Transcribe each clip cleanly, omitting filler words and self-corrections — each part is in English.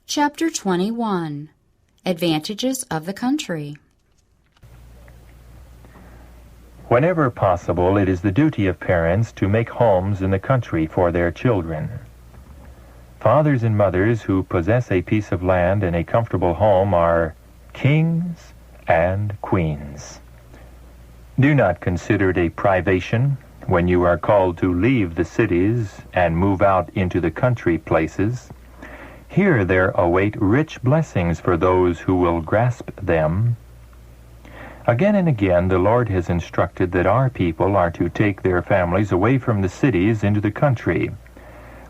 Chapter 21. Advantages of the Country. Whenever possible, it is the duty of parents to make homes in the country for their children. Fathers and mothers who possess a piece of land and a comfortable home are kings and queens. Do not consider it a privation when you are called to leave the cities and move out into the country places. Here there await rich blessings for those who will grasp them. Again and again the Lord has instructed that our people are to take their families away from the cities into the country,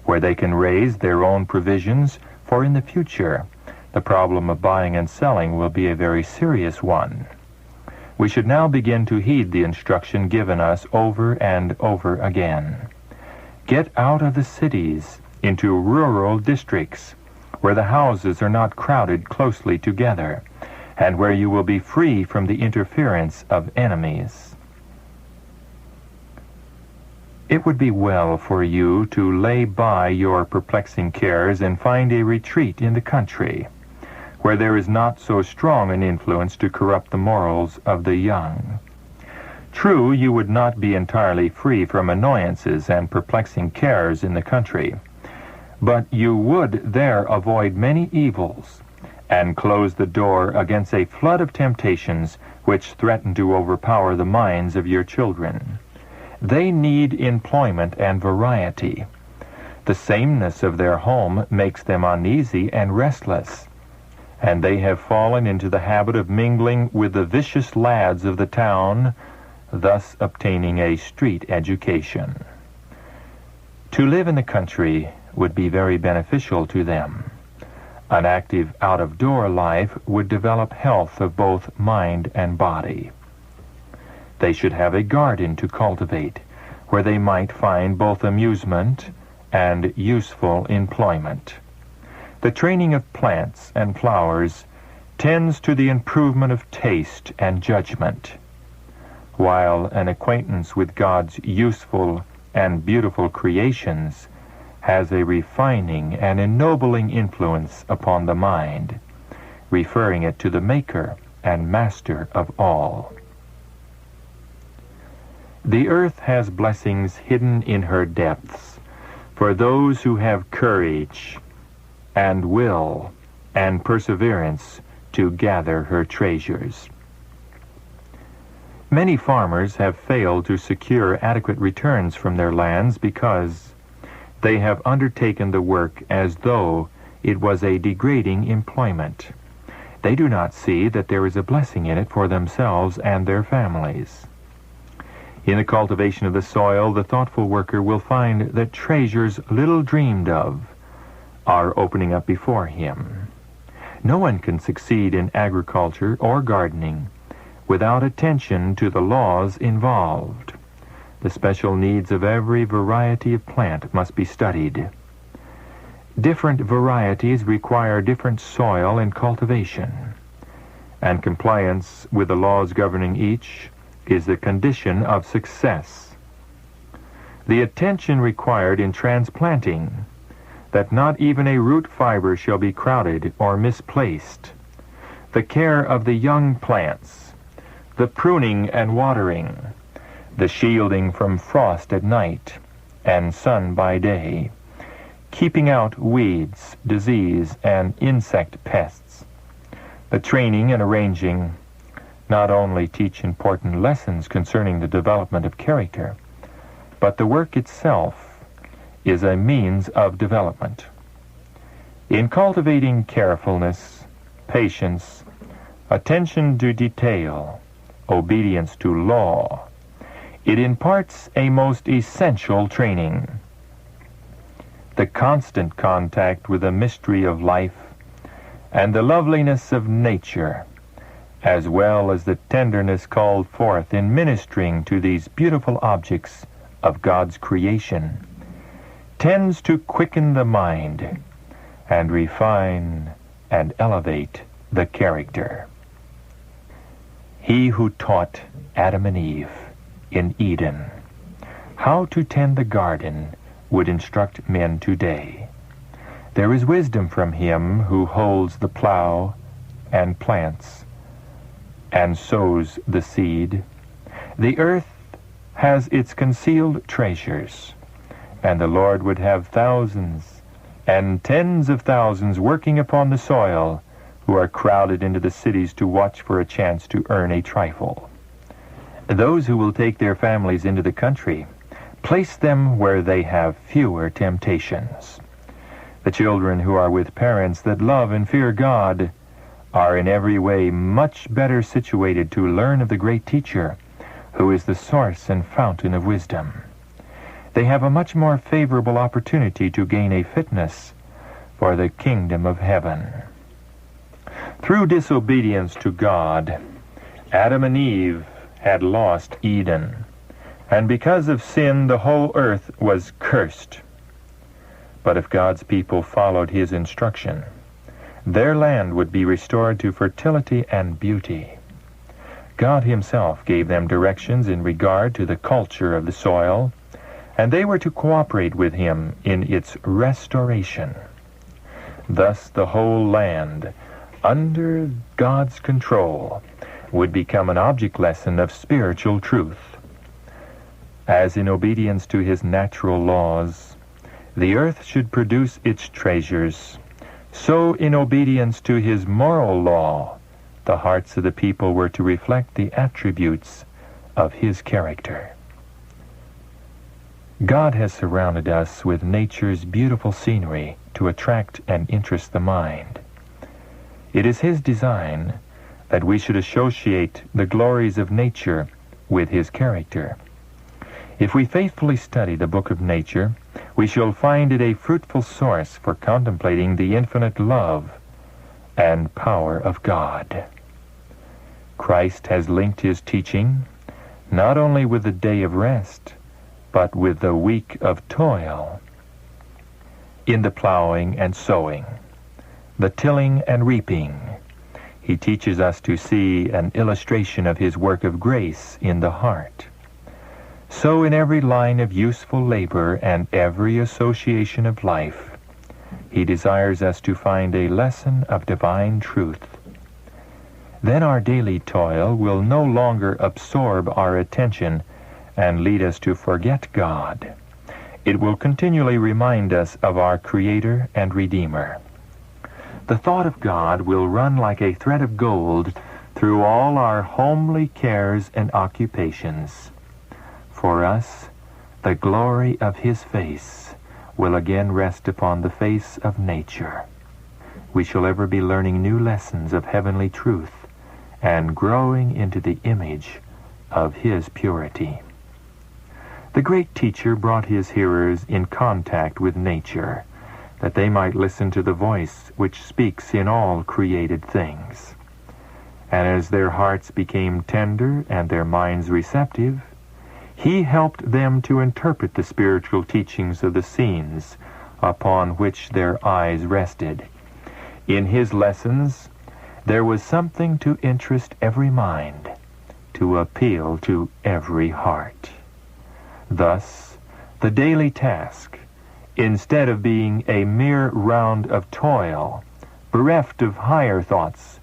where they can raise their own provisions, for in the future the problem of buying and selling will be a very serious one. We should now begin to heed the instruction given us over and over again. Get out of the cities into rural districts, where the houses are not crowded closely together, and where you will be free from the interference of enemies. It would be well for you to lay by your perplexing cares and find a retreat in the country, where there is not so strong an influence to corrupt the morals of the young. True, you would not be entirely free from annoyances and perplexing cares in the country, but you would there avoid many evils, and close the door against a flood of temptations which threaten to overpower the minds of your children. They need employment and variety. The sameness of their home makes them uneasy and restless, and they have fallen into the habit of mingling with the vicious lads of the town, thus obtaining a street education. To live in the country would be very beneficial to them. An active out-of-door life would develop health of both mind and body. They should have a garden to cultivate, where they might find both amusement and useful employment. The training of plants and flowers tends to the improvement of taste and judgment, while an acquaintance with God's useful and beautiful creations has a refining and ennobling influence upon the mind, referring it to the Maker and Master of all. The earth has blessings hidden in her depths for those who have courage and will and perseverance to gather her treasures. Many farmers have failed to secure adequate returns from their lands because they have undertaken the work as though it was a degrading employment. They do not see that there is a blessing in it for themselves and their families. In the cultivation of the soil, the thoughtful worker will find that treasures little dreamed of are opening up before him. No one can succeed in agriculture or gardening without attention to the laws involved. The special needs of every variety of plant must be studied. Different varieties require different soil and cultivation, and compliance with the laws governing each is the condition of success. The attention required in transplanting, that not even a root fiber shall be crowded or misplaced. The care of the young plants, the pruning and watering, the shielding from frost at night and sun by day, keeping out weeds, disease, and insect pests. The training and arranging not only teach important lessons concerning the development of character, but the work itself is a means of development. In cultivating carefulness, patience, attention to detail, obedience to law, it imparts a most essential training. The constant contact with the mystery of life and the loveliness of nature, as well as the tenderness called forth in ministering to these beautiful objects of God's creation, tends to quicken the mind and refine and elevate the character. He who taught Adam and Eve in Eden how to tend the garden would instruct men today. There is wisdom from him who holds the plow and plants and sows the seed. The earth has its concealed treasures, and the Lord would have thousands and tens of thousands working upon the soil who are crowded into the cities to watch for a chance to earn a trifle. Those who will take their families into the country, place them where they have fewer temptations. The children who are with parents that love and fear God are in every way much better situated to learn of the great teacher, who is the source and fountain of wisdom. They have a much more favorable opportunity to gain a fitness for the kingdom of heaven. Through disobedience to God, Adam and Eve had lost Eden, and because of sin the whole earth was cursed. But if God's people followed his instruction, their land would be restored to fertility and beauty. God himself gave them directions in regard to the culture of the soil, and they were to cooperate with him in its restoration. Thus the whole land, under God's control, would become an object lesson of spiritual truth. As in obedience to his natural laws, the earth should produce its treasures, so in obedience to his moral law, the hearts of the people were to reflect the attributes of his character. God has surrounded us with nature's beautiful scenery to attract and interest the mind. It is his design that we should associate the glories of nature with his character. If we faithfully study the book of nature, we shall find it a fruitful source for contemplating the infinite love and power of God. Christ has linked his teaching not only with the day of rest, but with the week of toil. In the plowing and sowing, the tilling and reaping, he teaches us to see an illustration of his work of grace in the heart. So in every line of useful labor and every association of life, he desires us to find a lesson of divine truth. Then our daily toil will no longer absorb our attention and lead us to forget God. It will continually remind us of our Creator and Redeemer. The thought of God will run like a thread of gold through all our homely cares and occupations. For us, the glory of his face will again rest upon the face of nature. We shall ever be learning new lessons of heavenly truth and growing into the image of his purity. The great teacher brought his hearers in contact with nature, that they might listen to the voice which speaks in all created things. And as their hearts became tender and their minds receptive, he helped them to interpret the spiritual teachings of the scenes upon which their eyes rested. In his lessons, there was something to interest every mind, to appeal to every heart. Thus, the daily task, instead of being a mere round of toil, bereft of higher thoughts,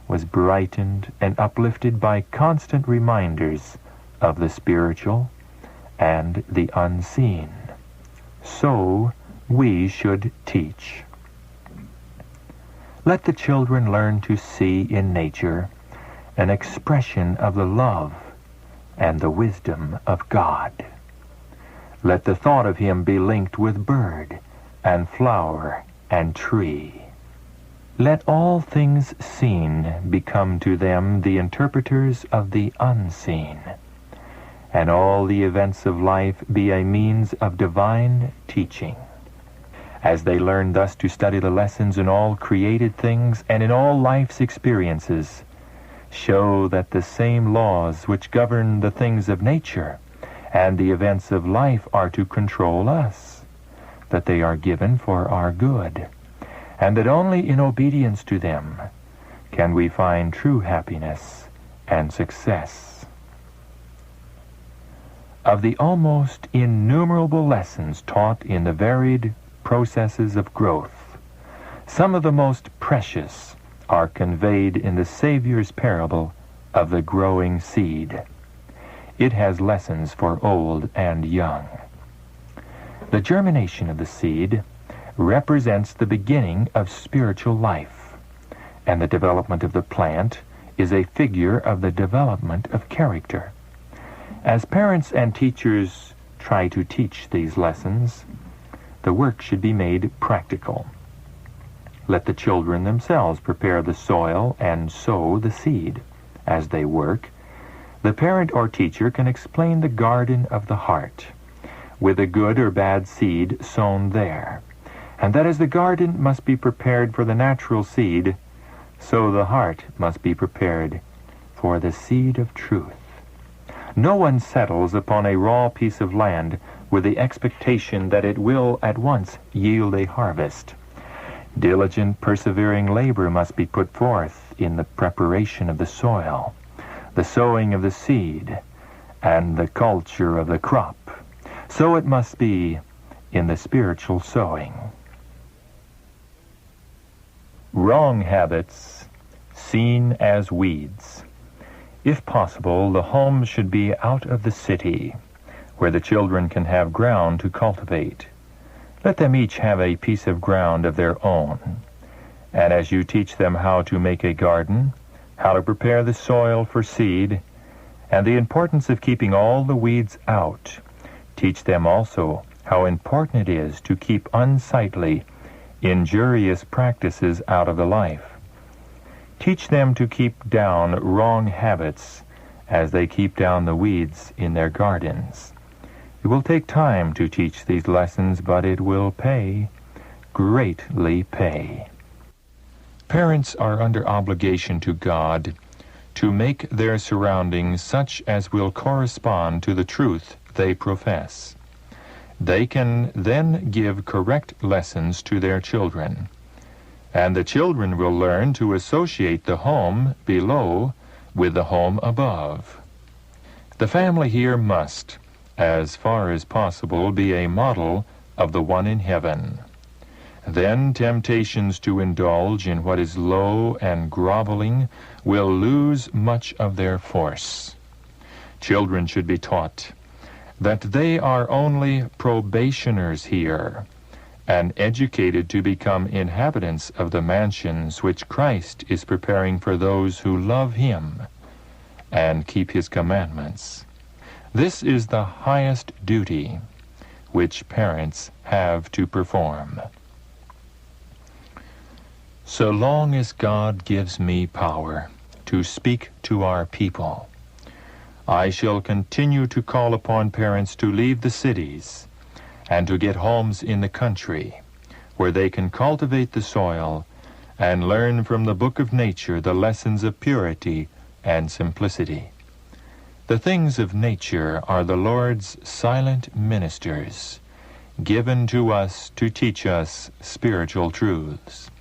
was brightened and uplifted by constant reminders of the spiritual and the unseen. So we should teach. Let the children learn to see in nature an expression of the love and the wisdom of God. Let the thought of him be linked with bird and flower and tree. Let all things seen become to them the interpreters of the unseen, and all the events of life be a means of divine teaching. As they learn thus to study the lessons in all created things and in all life's experiences, show that the same laws which govern the things of nature and the events of life are to control us, that they are given for our good, and that only in obedience to them can we find true happiness and success. of the almost innumerable lessons taught in the varied processes of growth, some of the most precious are conveyed in the Savior's parable of the growing seed. It has lessons for old and young. The germination of the seed represents the beginning of spiritual life, and the development of the plant is a figure of the development of character. As parents and teachers try to teach these lessons, the work should be made practical. Let the children themselves prepare the soil and sow the seed. As they work, the parent or teacher can explain the garden of the heart, with a good or bad seed sown there, and that as the garden must be prepared for the natural seed, so the heart must be prepared for the seed of truth. No one settles upon a raw piece of land with the expectation that it will at once yield a harvest. Diligent, persevering labor must be put forth in the preparation of the soil, the sowing of the seed, and the culture of the crop. So it must be in the spiritual sowing. Wrong habits seen as weeds. If possible, the home should be out of the city, where the children can have ground to cultivate. Let them each have a piece of ground of their own. And as you teach them how to make a garden, how to prepare the soil for seed, and the importance of keeping all the weeds out, teach them also how important it is to keep unsightly, injurious practices out of the life. Teach them to keep down wrong habits as they keep down the weeds in their gardens. It will take time to teach these lessons, but it will pay, greatly pay. Parents are under obligation to God to make their surroundings such as will correspond to the truth they profess. They can then give correct lessons to their children, and the children will learn to associate the home below with the home above. The family here must, as far as possible, be a model of the one in heaven. Then temptations to indulge in what is low and groveling will lose much of their force. Children should be taught that they are only probationers here, and educated to become inhabitants of the mansions which Christ is preparing for those who love him and keep his commandments. This is the highest duty which parents have to perform. So long as God gives me power to speak to our people, I shall continue to call upon parents to leave the cities and to get homes in the country, where they can cultivate the soil and learn from the book of nature the lessons of purity and simplicity. The things of nature are the Lord's silent ministers, given to us to teach us spiritual truths.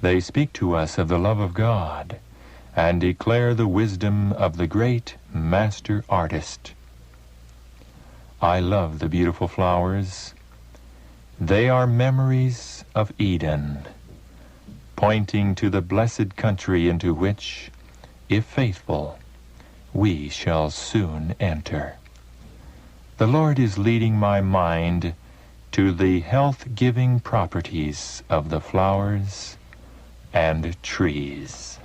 They speak to us of the love of God and declare the wisdom of the great Master Artist. I love the beautiful flowers. They are memories of Eden, pointing to the blessed country into which, if faithful, we shall soon enter. The Lord is leading my mind to the health-giving properties of the flowers and trees.